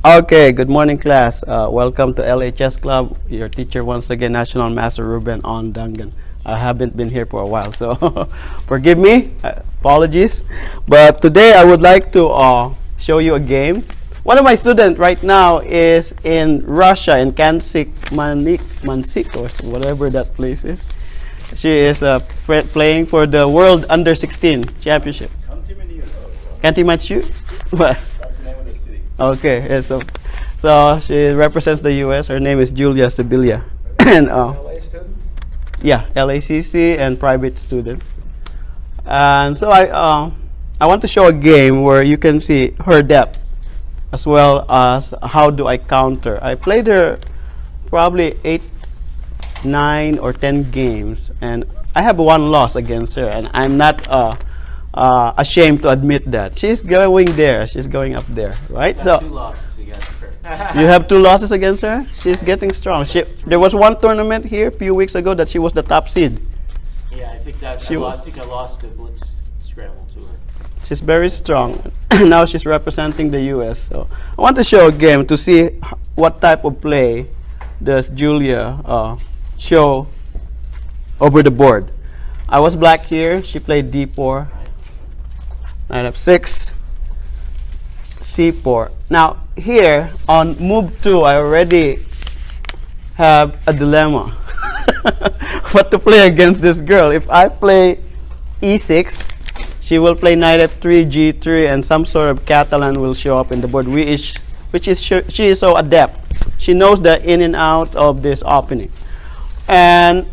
Okay, good morning, class. Welcome to LHS Club. Your teacher once again, National Master Ruben on Dungan. I haven't been here for a while, so forgive me. Apologies. But today I would like to show you a game. One of my students right now is in Russia, in Mansik, or whatever that place is. She is playing for the World Under 16 Championship. Kantimanshu? What? Okay, yeah, so she represents the U.S. Her name is Julia Sibilia, and LA student? yeah, LACC and private student. And so I want to show a game where you can see her depth, as well as how do I counter. I played her probably 8, 9, or 10 games, and I have one loss against her, and I'm not ashamed to admit that. She's going there. She's going up there, right? So 2 losses against her. You have 2 losses against her? She's getting strong. There was one tournament here a few weeks ago that she was the top seed. Yeah, I think I lost the Blitz Scramble to her. She's very strong. Now she's representing the U.S. So I want to show a game to see what type of play does Julia show over the board. I was black here. She played D4. Knight f6, c4. Now here on move 2, I already have a dilemma. What to play against this girl? If I play e6, she will play knight f3, g3, and some sort of Catalan will show up in the board, she is so adept. She knows the in and out of this opening. And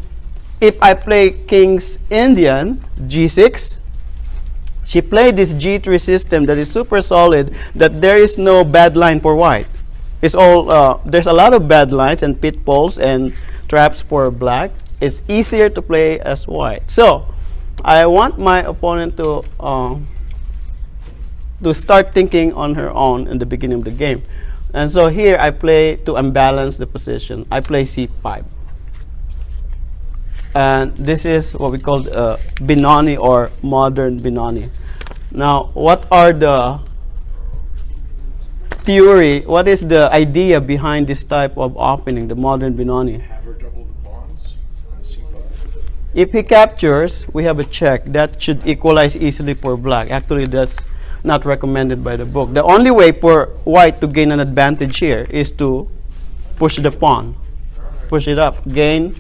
if I play King's Indian, g6, she played this g3 system that is super solid, that there is no bad line for white. It's all, there's a lot of bad lines and pitfalls and traps for black. It's easier to play as white. So I want my opponent to start thinking on her own in the beginning of the game. And so here I play to unbalance the position. I play c5. And this is what we call Benoni, or modern Benoni. Now, what are the theory? What is the idea behind this type of opening, the modern Benoni? Have her double the pawns on c5. If he captures, we have a check. That should equalize easily for black. Actually, that's not recommended by the book. The only way for white to gain an advantage here is to push the pawn. Push it up. Gain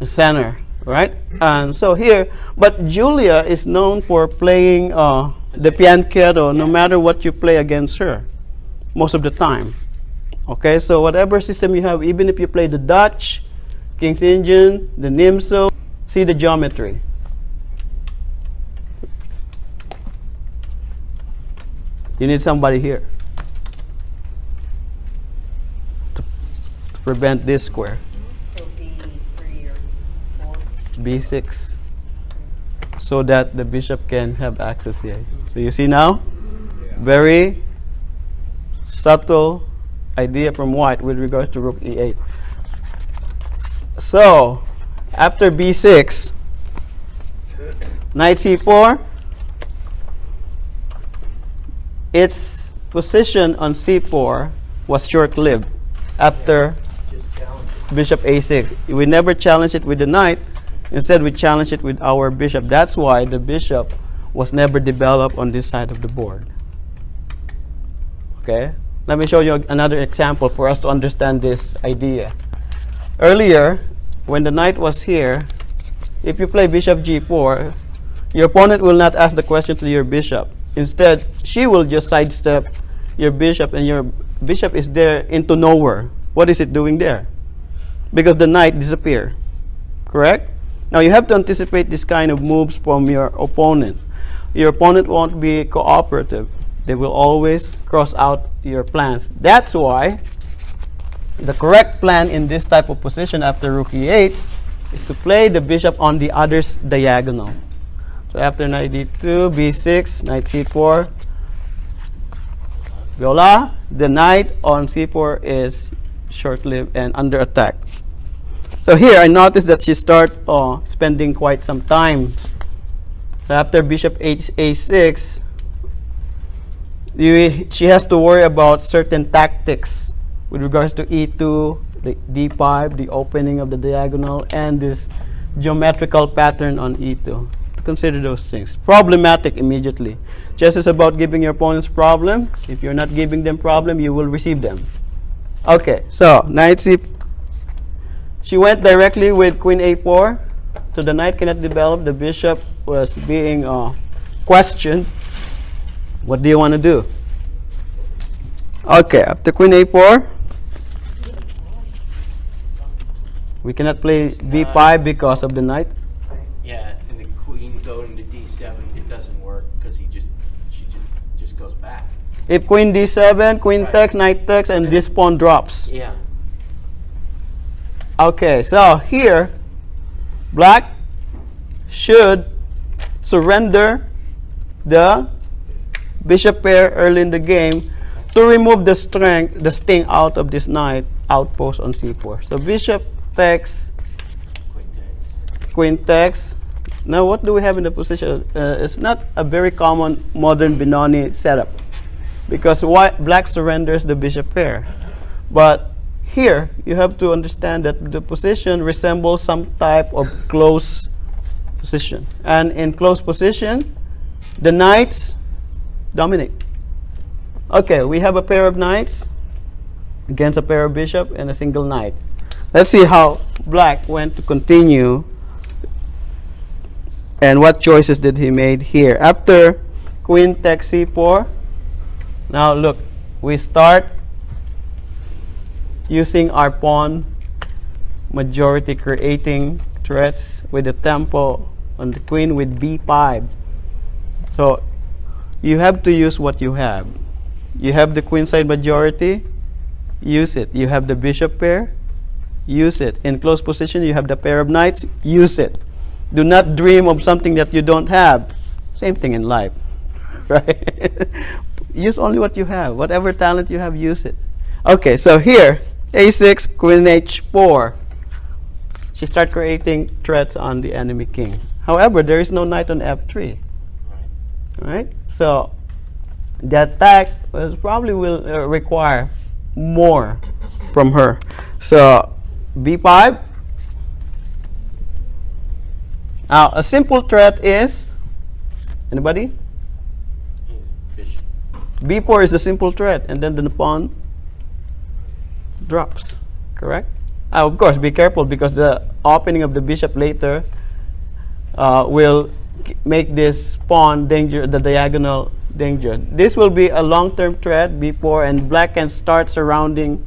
center, right? And so here, but Julia is known for playing the pianquero no matter what you play against her, most of the time. Okay, so whatever system you have, even if you play the Dutch, King's Indian, the Nimso, see the geometry. You need somebody here to prevent this square. B6, so that the bishop can have access here. So you see now, very subtle idea from white with regards to rook e8. So after b6, knight c4, its position on c4 was short-lived after bishop a6. We never challenged it with the knight. Instead, we challenge it with our bishop. That's why the bishop was never developed on this side of the board. Okay? Let me show you another example for us to understand this idea. Earlier, when the knight was here, if you play bishop g4, your opponent will not ask the question to your bishop. Instead, she will just sidestep your bishop, and your bishop is there into nowhere. What is it doing there? Because the knight disappeared. Correct? Now you have to anticipate this kind of moves from your opponent. Your opponent won't be cooperative. They will always cross out your plans. That's why the correct plan in this type of position after rook e8 is to play the bishop on the other's diagonal. So after knight d2, b6, knight c4, voila, the knight on c4 is short-lived and under attack. So here I noticed that she started spending quite some time. So after bishop a6, she has to worry about certain tactics with regards to e2, the d5, the opening of the diagonal, and this geometrical pattern on e2. Consider those things. Problematic immediately. Chess is about giving your opponents problem. If you're not giving them problem, you will receive them. Okay, so knight c. She went directly with queen a4. So the knight cannot develop. The bishop was being questioned. What do you want to do? Okay, after queen a4, we cannot play b5 because of the knight. Yeah, and the queen going to d7, it doesn't work because she just goes back. If queen d7, queen Right. takes, knight takes, and this pawn drops. Yeah. Okay, so here, black should surrender the bishop pair early in the game to remove the sting out of this knight outpost on c4. So bishop takes, Queen takes. queen takes. Now what do we have in the position? It's not a very common modern Benoni setup because black surrenders the bishop pair. But here you have to understand that the position resembles some type of close position. And in close position, the knights dominate. Okay, we have a pair of knights against a pair of bishop and a single knight. Let's see how black went to continue and what choices did he made here. After queen takes c4, now look, we start using our pawn majority creating threats with the tempo on the queen with b5. So you have to use what you have. You have the queenside majority, use it. You have the bishop pair, use it. In close position, you have the pair of knights, use it. Do not dream of something that you don't have. Same thing in life, right? Use only what you have. Whatever talent you have, use it. Okay, so here, a6, queen h4. She starts creating threats on the enemy king. However, there is no knight on f3. Right? So the attack probably will require more from her. So b5. Now a simple threat is, anybody? Bishop. b4 is the simple threat, and then the pawn drops. Correct? Of course, be careful because the opening of the bishop later will make this pawn danger, the diagonal danger. This will be a long-term threat b4, and black can start surrounding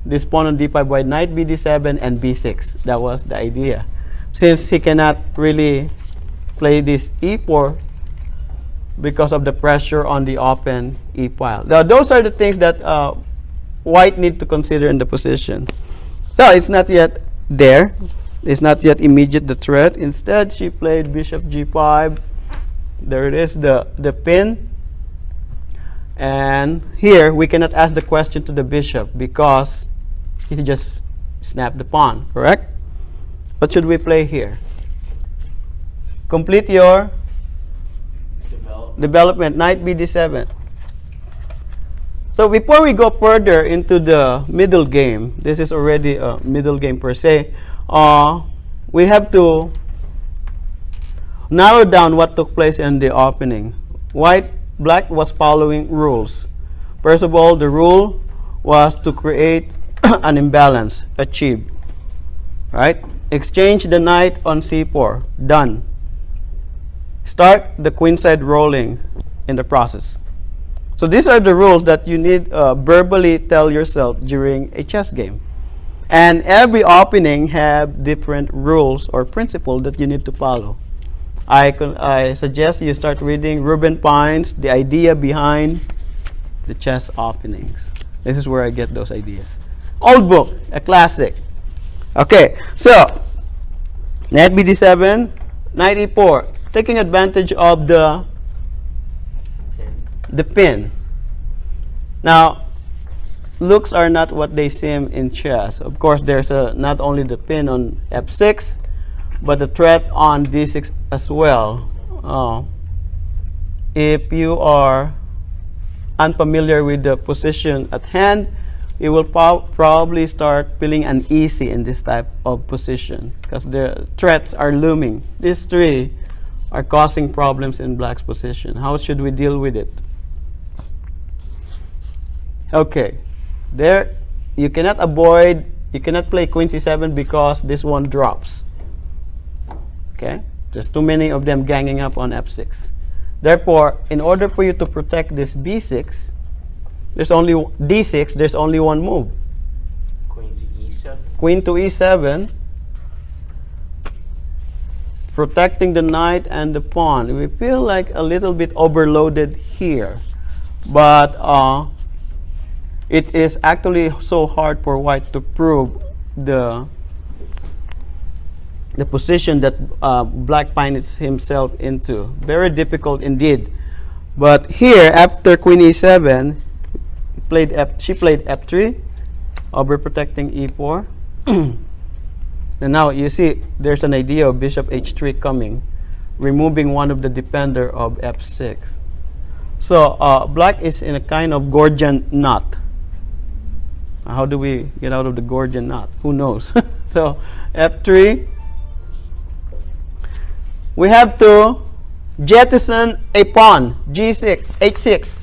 this pawn on d5 by knight bd7 and b6. That was the idea. Since he cannot really play this e4 because of the pressure on the open e file. Now, those are the things that white need to consider in the position. So it's not yet there. It's not yet immediate the threat. Instead, she played bishop g5. There it is, the pin. And here, we cannot ask the question to the bishop because he just snapped the pawn, correct? What should we play here? Complete your development, knight bd7. So before we go further into the middle game, this is already a middle game per se, we have to narrow down what took place in the opening. Black was following rules. First of all, the rule was to create an imbalance, achieved. Right? Exchange the knight on c4, done. Start the queenside rolling in the process. So these are the rules that you need verbally tell yourself during a chess game. And every opening have different rules or principles that you need to follow. I suggest you start reading Ruben Pine's The Idea Behind the Chess Openings. This is where I get those ideas. Old book, a classic. Okay, so knight bd7, knight e4, taking advantage of the pin. Now, looks are not what they seem in chess. Of course, there's not only the pin on f6, but the threat on d6 as well. If you are unfamiliar with the position at hand, you will probably start feeling uneasy in this type of position because the threats are looming. These three are causing problems in black's position. How should we deal with it? Okay, there you cannot play queen c7 because this one drops. Okay, there's too many of them ganging up on f6. Therefore, in order for you to protect this b6, there's only d6, there's only one move. Queen to e7. Queen to e7, protecting the knight and the pawn. We feel like a little bit overloaded here, but it is actually so hard for white to prove the position that black finds himself into. Very difficult indeed. But here, after queen e7, she played f3, overprotecting e4. And now you see there's an idea of bishop h3 coming, removing one of the defender of f6. So black is in a kind of Gordian knot. How do we get out of the Gordian knot? Who knows? So f3, we have to jettison a pawn, g6, h6.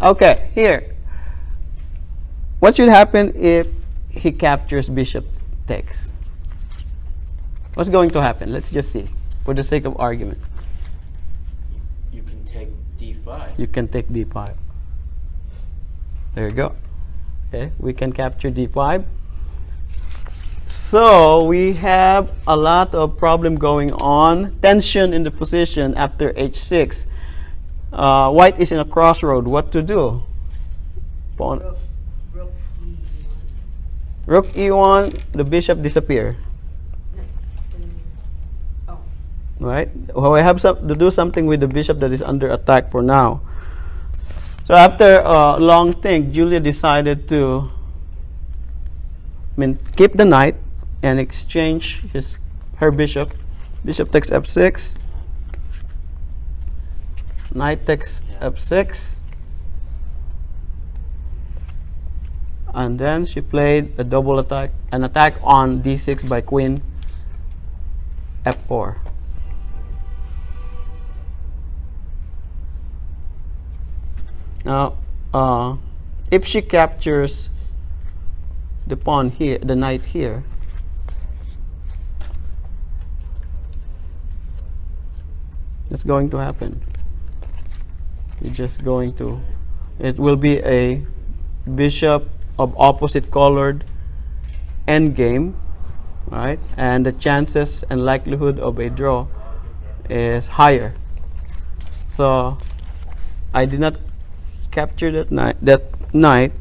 Okay, here. What should happen if he captures bishop takes? What's going to happen? Let's just see, for the sake of argument. You can take d5. You can take d5. There you go. Okay, we can capture d5. So we have a lot of problem going on. Tension in the position after h6. White is in a crossroad. What to do? Pawn. Rook e1, the bishop disappear. Right? Well, I have to do something with the bishop that is under attack for now. So after a long think, Julia decided to keep the knight and exchange her bishop. Bishop takes f6. Knight takes f6. And then she played a double attack, an attack on d6 by queen f4. Now, if she captures the pawn here, the knight here, what's going to happen? It will be a bishop of opposite colored endgame, right? And the chances and likelihood of a draw is higher. So I did not capture that knight.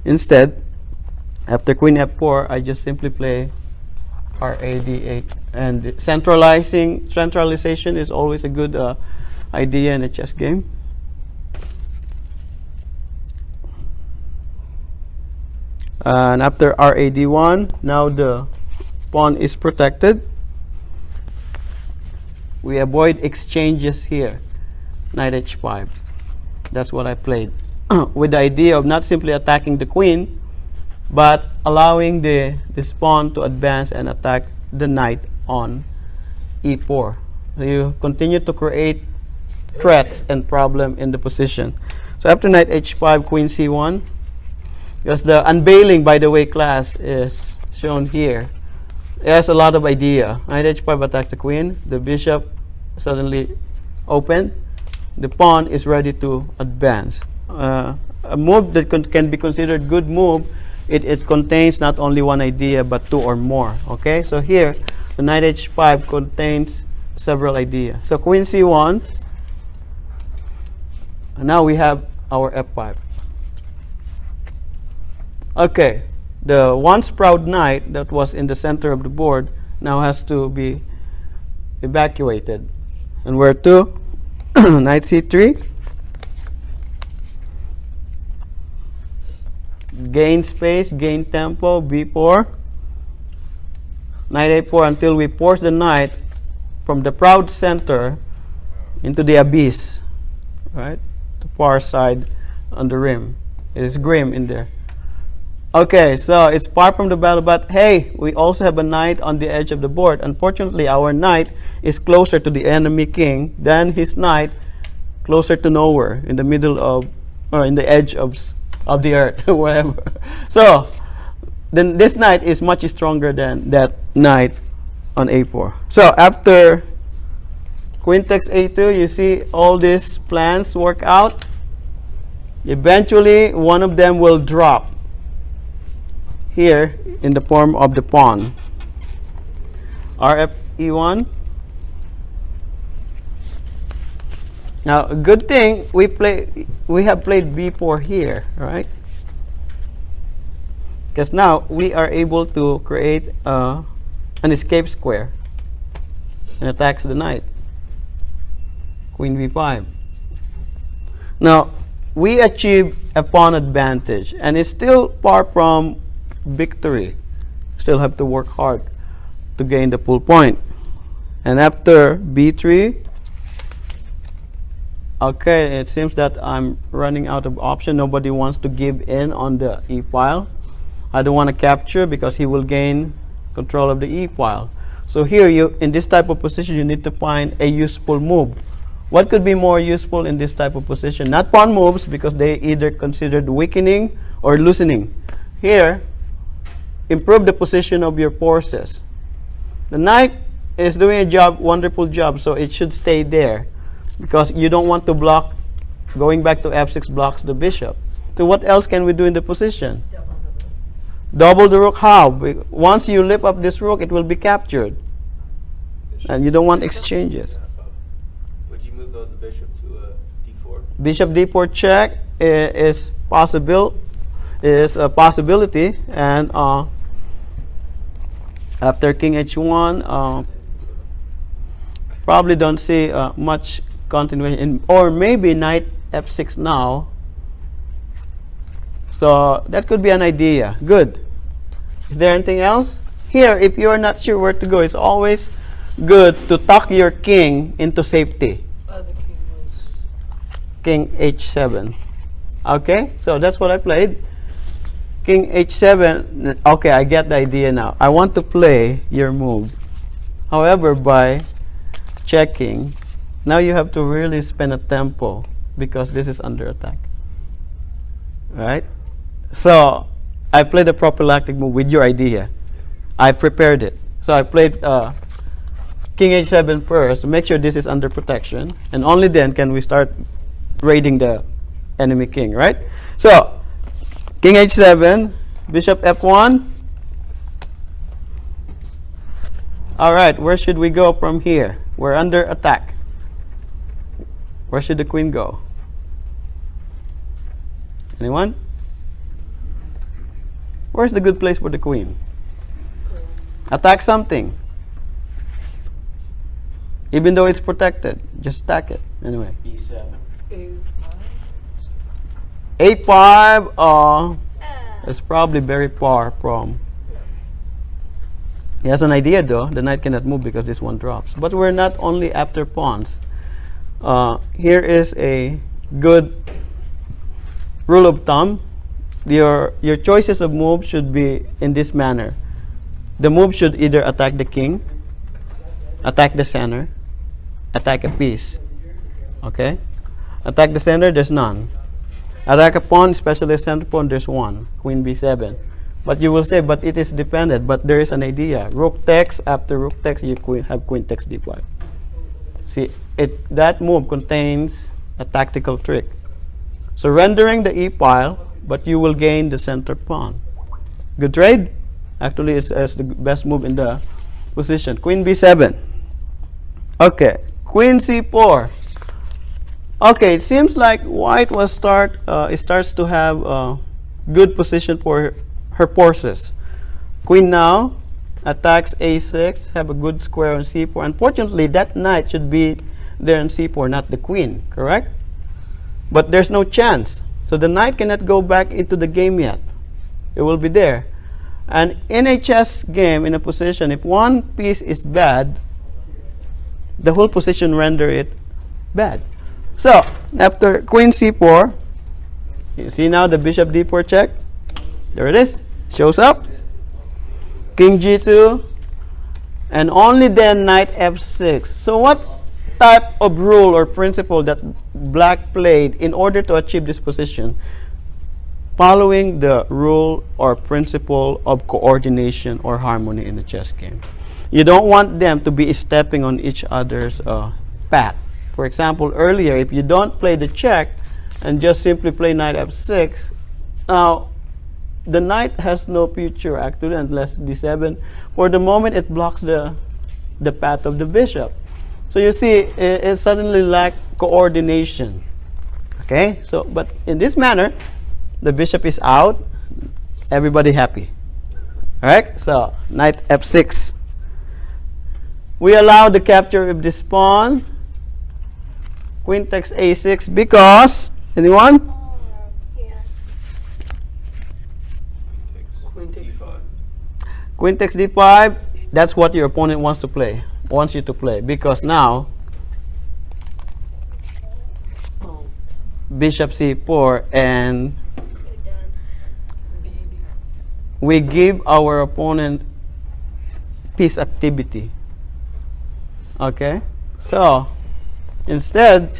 Instead, after queen f4, I just simply play RAD8. And centralization is always a good idea in a chess game. And after RAD1, now the pawn is protected. We avoid exchanges here. Knight h5. That's what I played. With the idea of not simply attacking the queen, but allowing this pawn to advance and attack the knight on e4. So you continue to create threats and problem in the position. So after knight h5, queen c1, because the unveiling, by the way, class is shown here. It has a lot of idea. Knight h5 attacks the queen. The bishop suddenly opened. The pawn is ready to advance. A move that can be considered good move. It contains not only one idea but two or more. Okay, so here the knight h5 contains several ideas. So queen c1. And now we have our f5. Okay, the once proud knight that was in the center of the board now has to be evacuated. And where to? Knight c3. Gain space, gain tempo, b4. Knight a4 until we force the knight from the proud center into the abyss. right? The far side on the rim. It is grim in there. Okay, so it's far from the battle, but hey, we also have a knight on the edge of the board. Unfortunately, our knight is closer to the enemy king than his knight closer to nowhere, in the middle of, or in the edge of the earth, wherever. So, then this knight is much stronger than that knight on a4. So, after queen takes a2, you see all these plans work out. Eventually, one of them will drop here in the form of the pawn. Rf e1. Now, a good thing we have played b4 here, right? Because now we are able to create an escape square and attacks the knight. Queen b5. Now, we achieve a pawn advantage, and it's still far from victory. Still have to work hard to gain the full point. And after b3, okay, it seems that I'm running out of option. Nobody wants to give in on the e file. I don't want to capture because he will gain control of the e file. So here, you in this type of position, you need to find a useful move. What could be more useful in this type of position? Not pawn moves, because they either considered weakening or loosening. Here, improve the position of your forces. The knight is doing a job, wonderful job, so it should stay there, because you don't want to block. Going back to f6 blocks the bishop. So what else can we do in the position? Double the rook. How? Once you lift up this rook, it will be captured, and you don't want exchanges. Would you move the bishop to d4? Bishop d4 check is a possibility, and after king h1, probably don't see much continuation, or maybe knight f6 now. So that could be an idea. Good. Is there anything else? Here, if you are not sure where to go, it's always good to tuck your king into safety. The king was King h7. Okay, so that's what I played. King h7. Okay, I get the idea now. I want to play your move. However, by checking, now you have to really spend a tempo, because this is under attack. Right? So I played a prophylactic move with your idea. I prepared it. So I played king h7 first to make sure this is under protection, and only then can we start raiding the enemy king, right? So king h7, bishop f1. All right, where should we go from here? We're under attack. Where should the queen go? Anyone? Where's the good place for the queen? Attack something. Even though it's protected, just attack it. Anyway. b7. a5 is probably very far from. He has an idea though. The knight cannot move because this one drops. But we're not only after pawns. Here is a good rule of thumb. Your choices of moves should be in this manner. The move should either attack the king, attack the center, attack a piece. Okay? Attack the center, there's none. Attack a pawn, especially a center pawn, there's one. Queen b7. But you will say, but it is dependent. But there is an idea. Rook takes, after rook takes, you have queen takes d5. See, that move contains a tactical trick. Surrendering the e file, but you will gain the center pawn. Good trade? Actually, it's the best move in the position. Queen b7. Okay, queen c4. Okay, it seems like white starts to have a good position for her forces. Queen now attacks a6, have a good square on c4. Unfortunately, that knight should be there on c4, not the queen, correct? But there's no chance. So the knight cannot go back into the game yet. It will be there. And in a chess game, in a position, if one piece is bad, the whole position render it bad. So after queen c4, you see now the bishop d4 check. There it is. Shows up. King g2, and only then knight f6. So what type of rule or principle that black played in order to achieve this position? Following the rule or principle of coordination or harmony in the chess game. You don't want them to be stepping on each other's path. For example, earlier, if you don't play the check and just simply play knight f6, now the knight has no future actually unless d7. For the moment, it blocks the path of the bishop. So you see, it suddenly lacks coordination. Okay, so but in this manner, the bishop is out, everybody happy. All right, so knight f6. We allow the capture of this pawn. Queen takes a6 because, anyone? Queen takes d5. Queen takes d5. That's what your opponent wants you to play, because now bishop c4, and we give our opponent piece activity. Okay, so instead,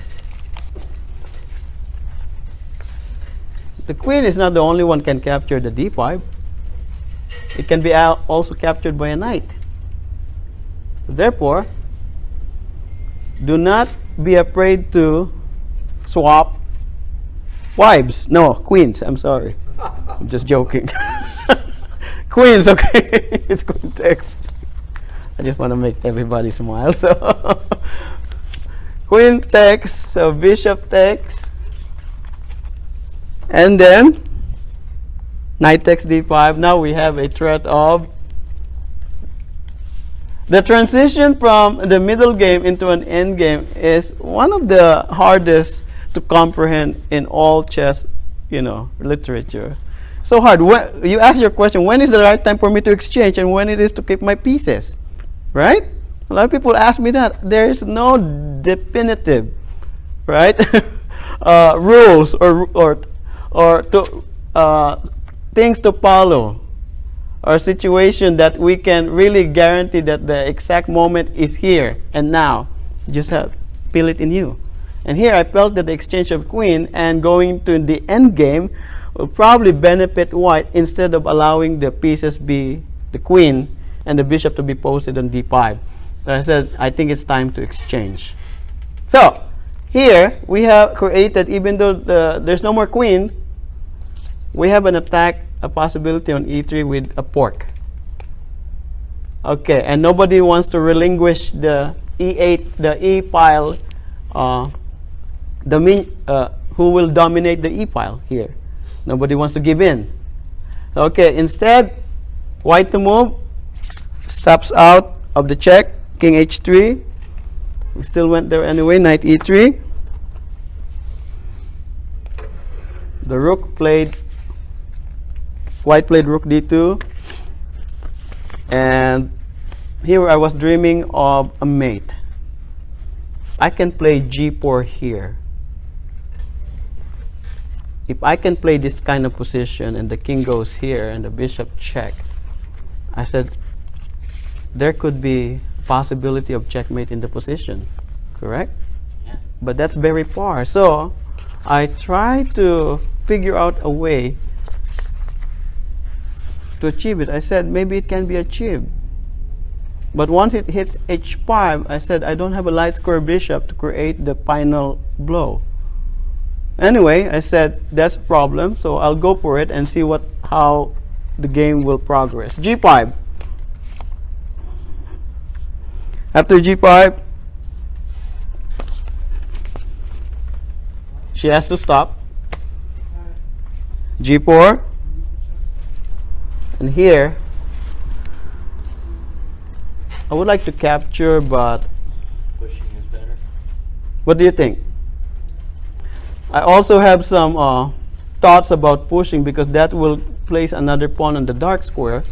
the queen is not the only one can capture the d5. It can be also captured by a knight. Therefore, do not be afraid to swap wives. No, queens. I'm sorry. I'm just joking. Queens, okay. It's queen takes. I just want to make everybody smile. So, queen takes. So bishop takes, and then knight takes d5. Now we have a threat of the transition from the middle game into an end game is one of the hardest to comprehend in all chess, literature. So hard. When you ask your question, when is the right time for me to exchange and when it is to keep my pieces, right? A lot of people ask me that. There is no definitive, right, rules or things to follow, or situation that we can really guarantee that the exact moment is here and now. Just feel it in you. And here I felt that the exchange of queen and going to the end game will probably benefit white instead of allowing the pieces be the queen and the bishop to be posted on d5. So I said, I think it's time to exchange. So here we have created, even though there's no more queen, we have an attack, a possibility on e3 with a fork. Okay, and nobody wants to relinquish the e8, the e file, who will dominate the e file here. Nobody wants to give in. Okay, instead, white to move, stops out of the check, king h3. We still went there anyway, knight e3. The rook played, white played rook d2. And here I was dreaming of a mate. I can play g4 here. If I can play this kind of position and the king goes here and the bishop check, I said there could be possibility of checkmate in the position, correct? Yeah. But that's very far. So I try to figure out a way to achieve it. I said maybe it can be achieved. But once it hits h5, I said I don't have a light square bishop to create the final blow. Anyway, I said that's a problem, so I'll go for it and see how the game will progress. g5. After g5, she has to stop. g4. And here, I would like to capture, but Pushing is better. what do you think? I also have some thoughts about pushing because that will place another pawn on the dark square,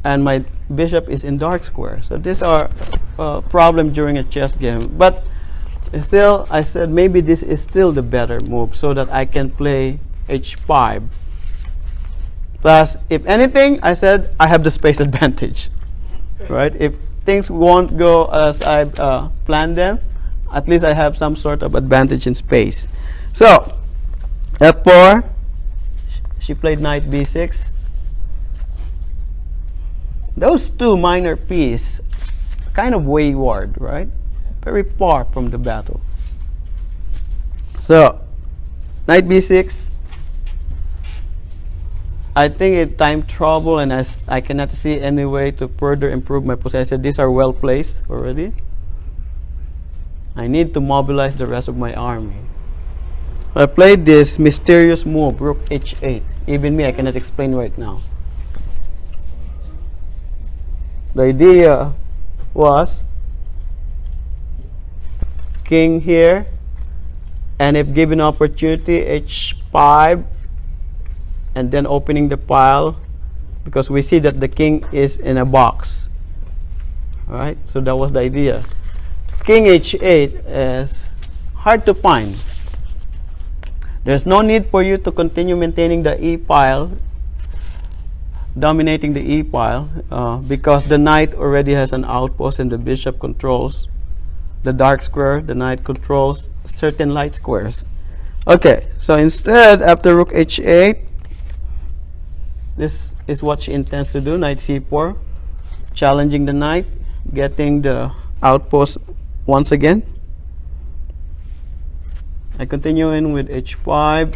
and my bishop is in dark square. So these are problems during a chess game. But still, I said maybe this is still the better move so that I can play h5. Plus, if anything, I said I have the space advantage, right? If things won't go as I planned them, at least I have some sort of advantage in space. So, f4, she played knight b6. Those two minor pieces, kind of wayward, right? Very far from the battle. So, knight b6. I think it time trouble, and as I cannot see any way to further improve my position. I said these are well placed already. I need to mobilize the rest of my army. I played this mysterious move, rook h8. Even me, I cannot explain right now. The idea was king here, and if given opportunity, h5, and then opening the pile, because we see that the king is in a box. All right, so that was the idea. King h8 is hard to find. There's no need for you to continue maintaining the e pile, dominating the e pile, because the knight already has an outpost and the bishop controls the dark square. The knight controls certain light squares. Okay, so instead, after rook h8, this is what she intends to do. Knight c4, challenging the knight, getting the outpost once again. I continue in with h5.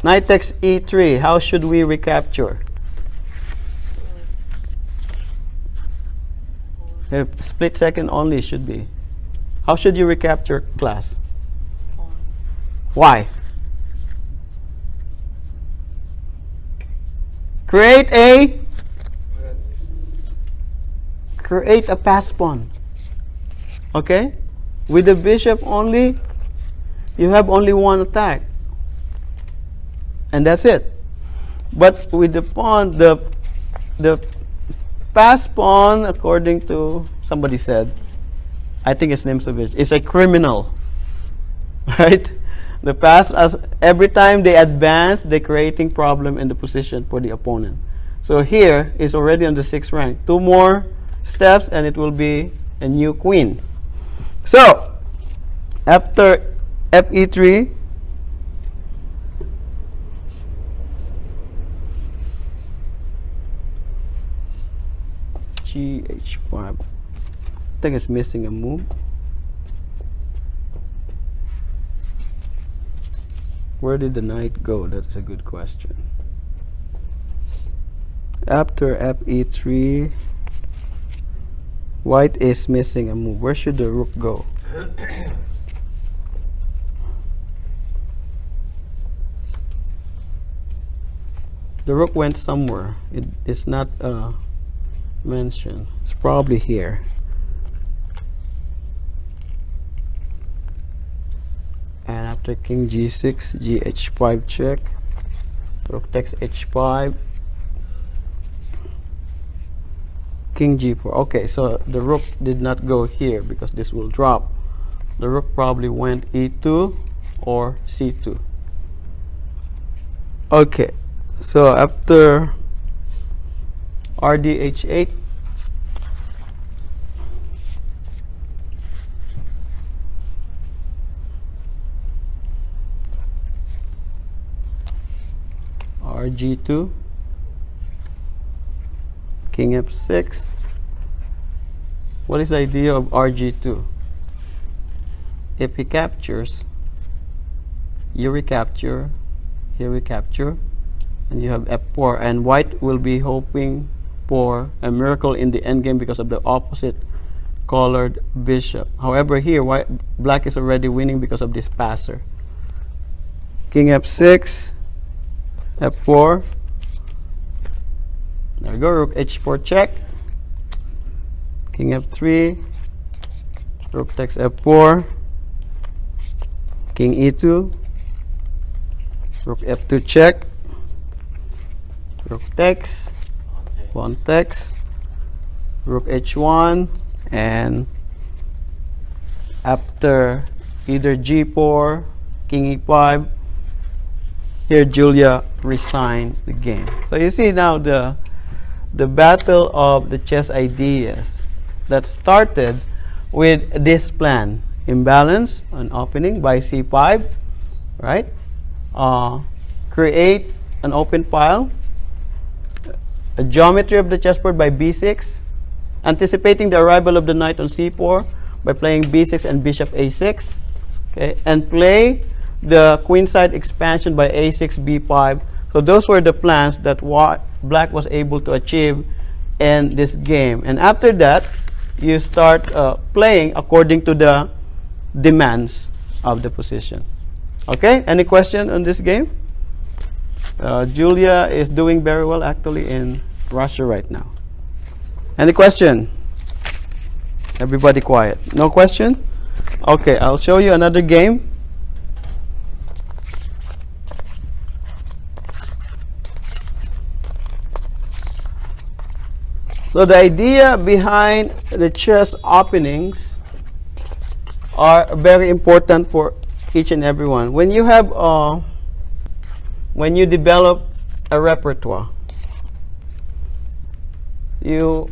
Knight takes e3. How should we recapture? A split second only should be. How should you recapture, class? Why? Create a pass pawn. Okay? With the bishop only, you have only one attack. And that's it. But with the pawn, the pass pawn, according to somebody said, I think his name's Savage, is a criminal. Right? The pass, as every time they advance, they're creating problem in the position for the opponent. So here is already on the 6th rank. 2 more steps and it will be a new queen. So after fe3, gh5. I think it's missing a move. Where did the knight go? That's a good question. After fe3, white is missing a move. Where should the rook go? The rook went somewhere. It is not mentioned. It's probably here. And after king g6, gh5 check, rook takes h5, king g4. Okay, so the rook did not go here because this will drop. The rook probably went e2 or c2. Okay, so after rdh8, rg2, king f6. What is the idea of rg2? If he captures, you recapture, he recapture, and you have f4, and white will be hoping for a miracle in the endgame because of the opposite colored bishop. However, here black is already winning because of this passer. King f6, f4. There we go, rook h4 check. King f3, rook takes f4, king e2, rook f2 check, rook takes, pawn takes, rook h1, and after either G4, King E5, here Julia resigned the game. So you see now the battle of the chess ideas that started with this plan: imbalance, an opening by C5, right? Create an open file, a geometry of the chessboard by B6, anticipating the arrival of the knight on C4 by playing B6 and bishop A6, okay, and play the queenside expansion by A6, B5. So those were the plans that Black was able to achieve in this game. And after that, you start playing according to the demands of the position. Okay, any question on this game? Julia is doing very well actually in Russia right now. Any question? Everybody quiet. No question? Okay, I'll show you another game. So the idea behind the chess openings are very important for each and every one. When you have when you develop a repertoire, your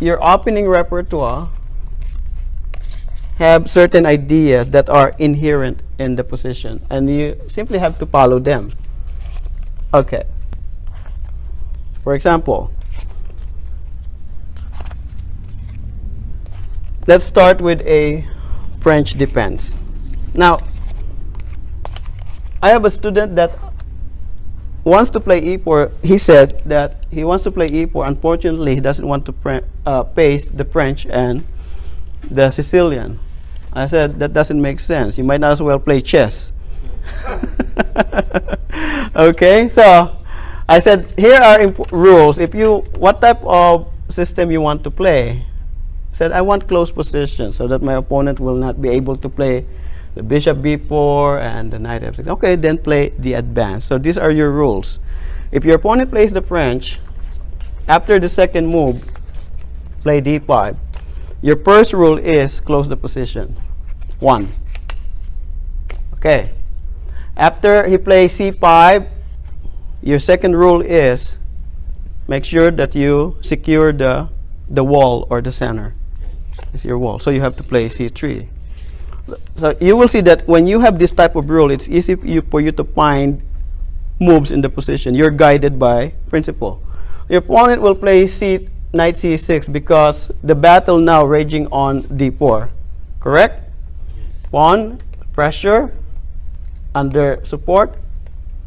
opening repertoire have certain ideas that are inherent in the position, and you simply have to follow them. Okay. For example, let's start with a French defense. Now, I have a student that wants to play e4. He said that he wants to play e4. Unfortunately, he doesn't want to face the French and the Sicilian. I said, that doesn't make sense. You might as well play chess. Okay, so I said, here are rules. What type of system you want to play? I said, I want close position so that my opponent will not be able to play the bishop b4 and the knight f6. Okay, then play the advance. So these are your rules. If your opponent plays the French, after the second move, play d5. Your first rule is close the position. 1. Okay. After he plays c5, your second rule is make sure that you secure the wall or the center. It's your wall. So you have to play c3. So you will see that when you have this type of rule, it's easy for you to find moves in the position. You're guided by principle. Your opponent will play knight c6 because the battle now raging on d4. Correct? Pawn, pressure, under support.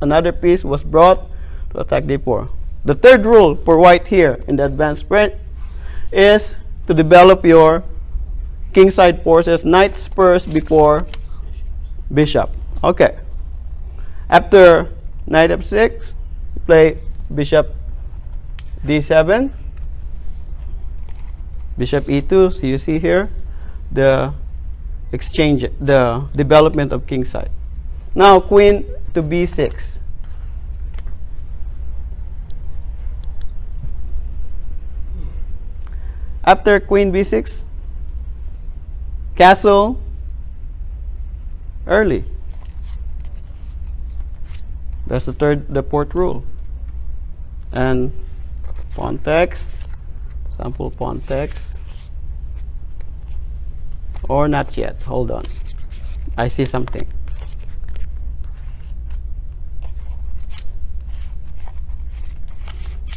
Another piece was brought to attack d4. The third rule for white here in the advanced sprint is to develop your kingside forces, knight spurs before bishop. Okay. After knight f6, play bishop d7, bishop e2. So you see here the exchange, the development of kingside. Now queen to b6. After queen b6, castle early. That's the fourth rule. And pawn takes, sample pawn takes, or not yet. Hold on, I see something.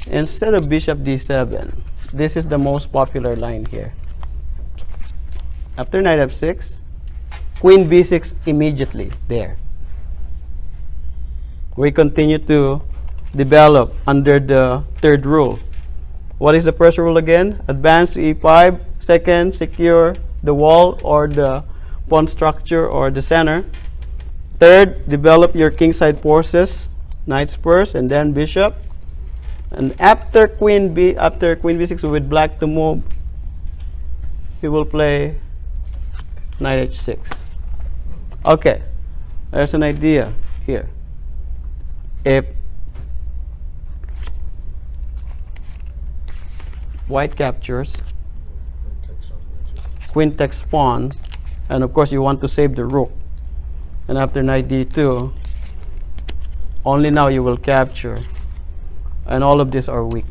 Instead of bishop d7, this is the most popular line here. After knight f6, queen b6 immediately there. We continue to develop under the third rule. What is the first rule again? Advance to e5. Second, secure the wall or the pawn structure or the center. Third, develop your kingside forces, knight spurs, and then bishop. And after queen b6 with black to move, we will play knight h6. Okay, there's an idea here. If white captures, queen takes pawn, And of course, you want to save the rook. And after knight d2, only now you will capture. And all of these are weak.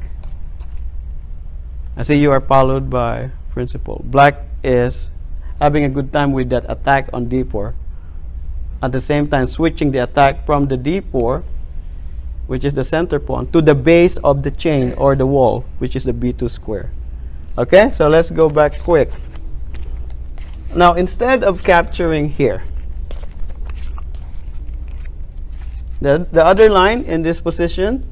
I see you are followed by principal. Black is having a good time with that attack on d4. At the same time, switching the attack from the d4, which is the center pawn, to the base of the chain or the wall, which is the b2 square. Okay, so let's go back quick. Now, instead of capturing here, the other line in this position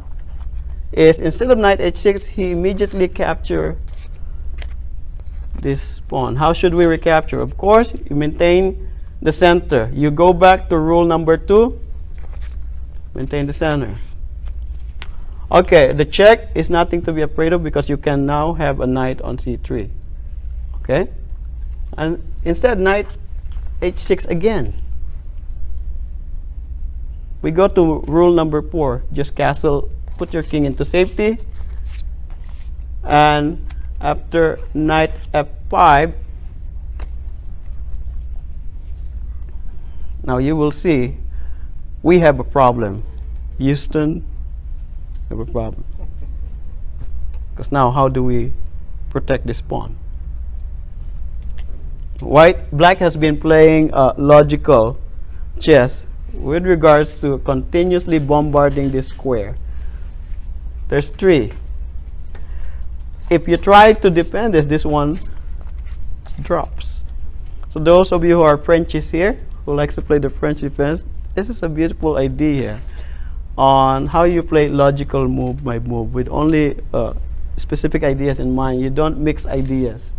is, instead of knight h6, he immediately capture this pawn. How should we recapture? Of course, you maintain the center. You go back to rule number 2, maintain the center. Okay, the check is nothing to be afraid of because you can now have a knight on c3. Okay? And instead, knight h6 again. We go to rule number 4. Just castle, put your king into safety. And after knight f5, now you will see we have a problem. Houston, have a problem. Because now, how do we protect this pawn? Black has been playing logical chess with regards to continuously bombarding this square. There's 3. If you try to defend this one drops. So those of you who are Frenchies here, who likes to play the French defense, this is a beautiful idea on how you play logical move by move with only specific ideas in mind. You don't mix ideas.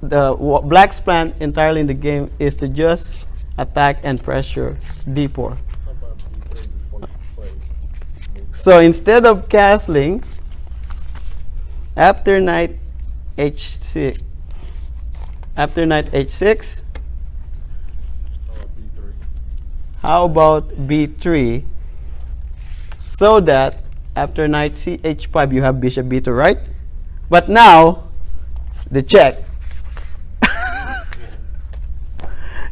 Black's plan entirely in the game is to just attack and pressure d4. So instead of castling, after knight h6, how about b3, so that after knight ch5 you have bishop b2, right? But now the check.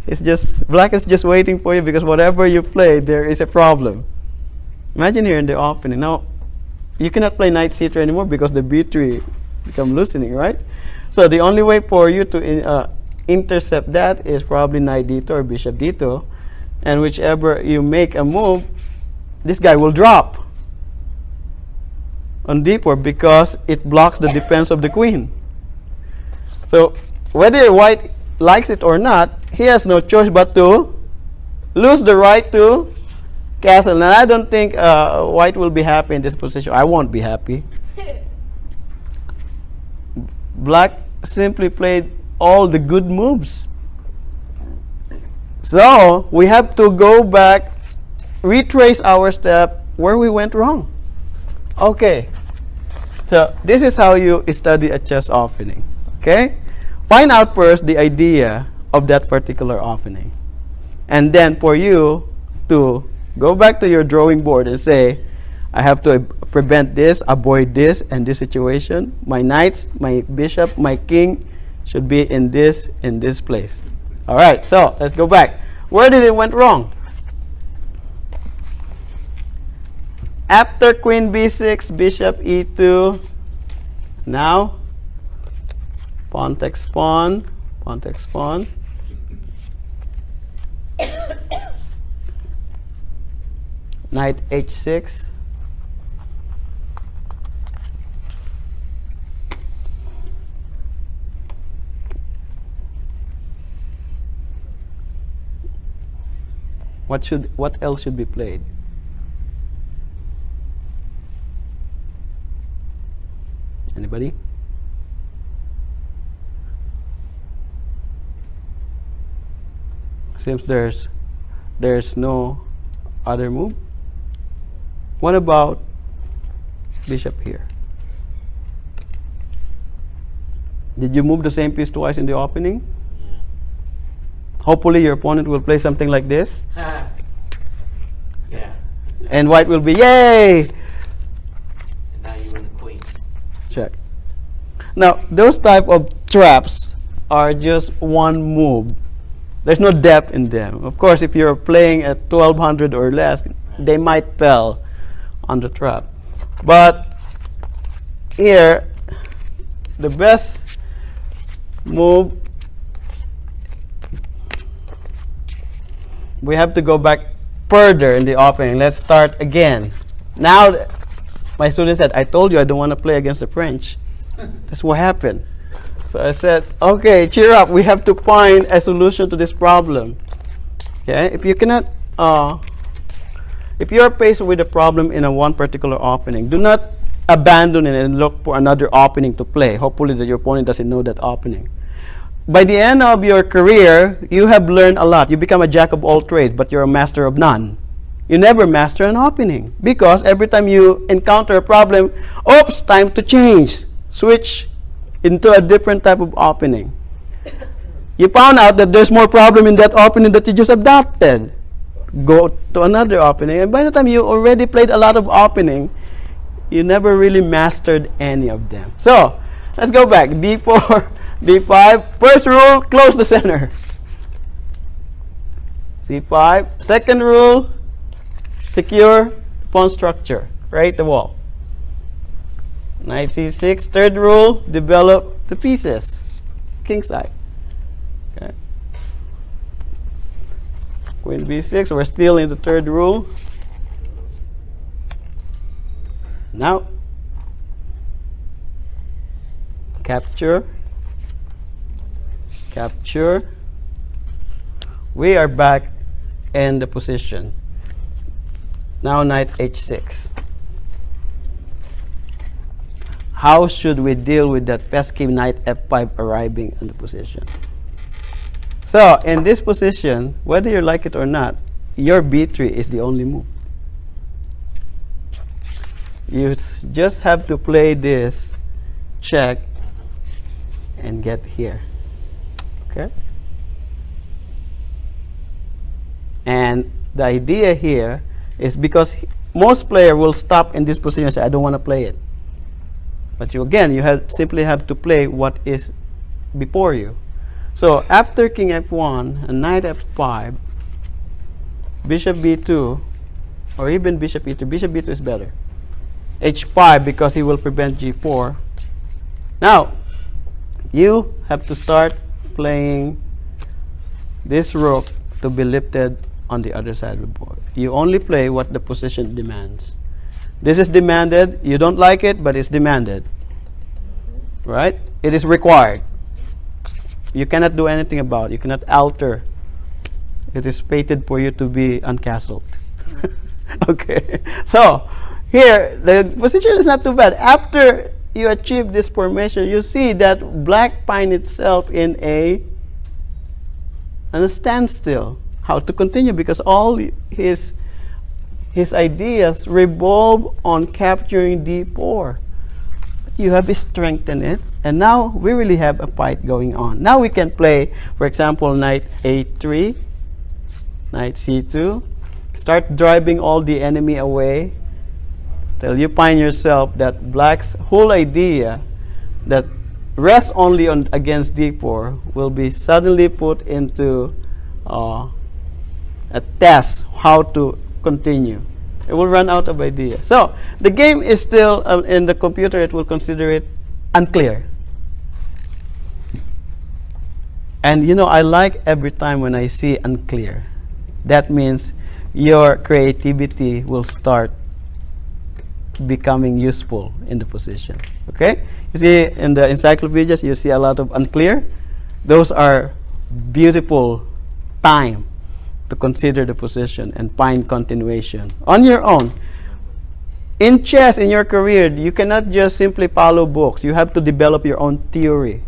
It's just, black is just waiting for you because whatever you play, there is a problem. Imagine here in the opening. Now, you cannot play knight c3 anymore because the b3 become loosening, right? So the only way for you to intercept that is probably knight d2 or bishop d2. And whichever you make a move, this guy will drop on d4 because it blocks the defense of the queen. So whether white likes it or not, he has no choice but to lose the right to castle. And I don't think white will be happy in this position. I won't be happy. Black simply played all the good moves. So we have to go back, retrace our step where we went wrong. Okay, so this is how you study a chess opening. Okay, find out first the idea of that particular opening, and then for you to go back to your drawing board and say, I have to prevent this, avoid this, and this situation. My knights, my bishop, my king should be in this place. All right, so let's go back. Where did it went wrong? After queen b6, bishop e2. Now, pawn takes pawn, pawn takes pawn. Knight h6. What else should be played? Anybody? Seems there's no other move. What about bishop here? Did you move the same piece twice in the opening? Hopefully your opponent will play something like this. Yeah. Exactly. And white will be, yay! And now you win the queen. Check. Now, those type of traps are just one move. There's no depth in them. Of course, if you're playing at 1200 or less, they might fail on the trap. But here, the best move, we have to go back further in the opening. Let's start again. Now, my student said, I told you I don't want to play against the French. That's what happened. So I said, okay, cheer up. We have to find a solution to this problem. Okay, if you cannot, if you are faced with a problem in a one particular opening, do not abandon it and look for another opening to play. Hopefully that your opponent doesn't know that opening. By the end of your career, you have learned a lot. You become a jack of all trades, but you're a master of none. You never master an opening because every time you encounter a problem, oops, time to change. Switch into a different type of opening. You found out that there's more problem in that opening that you just adopted. Go to another opening, and by the time you already played a lot of opening, you never really mastered any of them. So, let's go back. D4, D5. First rule, close the center. C5. Second rule, secure pawn structure. Right, the wall. Knight C6. Third rule, develop the pieces. King side. Okay. Queen B6. We're still in the third rule. Now, capture. Capture. We are back in the position. Now, knight H6. How should we deal with that pesky knight F5 arriving in the position? So, in this position, whether you like it or not, your B3 is the only move. You just have to play this check and get here. Okay? And the idea here is because most players will stop in this position and say, I don't want to play it. But you again, you simply have to play what is before you. So after King F1 and Knight F5, Bishop B2, or even Bishop E2, Bishop B2 is better. H5 because he will prevent G4. Now, you have to start playing this rook to be lifted on the other side of the board. You only play what the position demands. This is demanded. You don't like it, but it's demanded. Right? It is required. You cannot do anything about it. You cannot alter. It is fated for you to be uncastled. Okay. So, here, the position is not too bad. After you achieve this formation, you see that black finds itself in a standstill. How to continue? Because all his ideas revolve on capturing D4. But you have strengthened it, and now we really have a fight going on. Now we can play, for example, Knight A3, Knight C2. Start driving all the enemy away till you find yourself that black's whole idea that rests only on against D4 will be suddenly put into a test how to continue. It will run out of ideas. So the game is still in the computer. It will consider it unclear. And you know, I like every time when I see unclear. That means your creativity will start becoming useful in the position. Okay? You see in the encyclopedias, you see a lot of unclear. Those are beautiful time to consider the position and find continuation on your own. In chess, in your career, you cannot just simply follow books. You have to develop your own theory,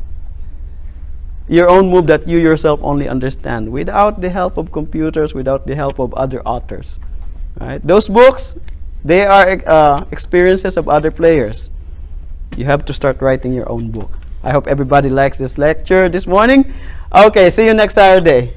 your own move that you yourself only understand without the help of computers, without the help of other authors. Right? Those books, they are experiences of other players. You have to start writing your own book. I hope everybody likes this lecture this morning. Okay, see you next Saturday.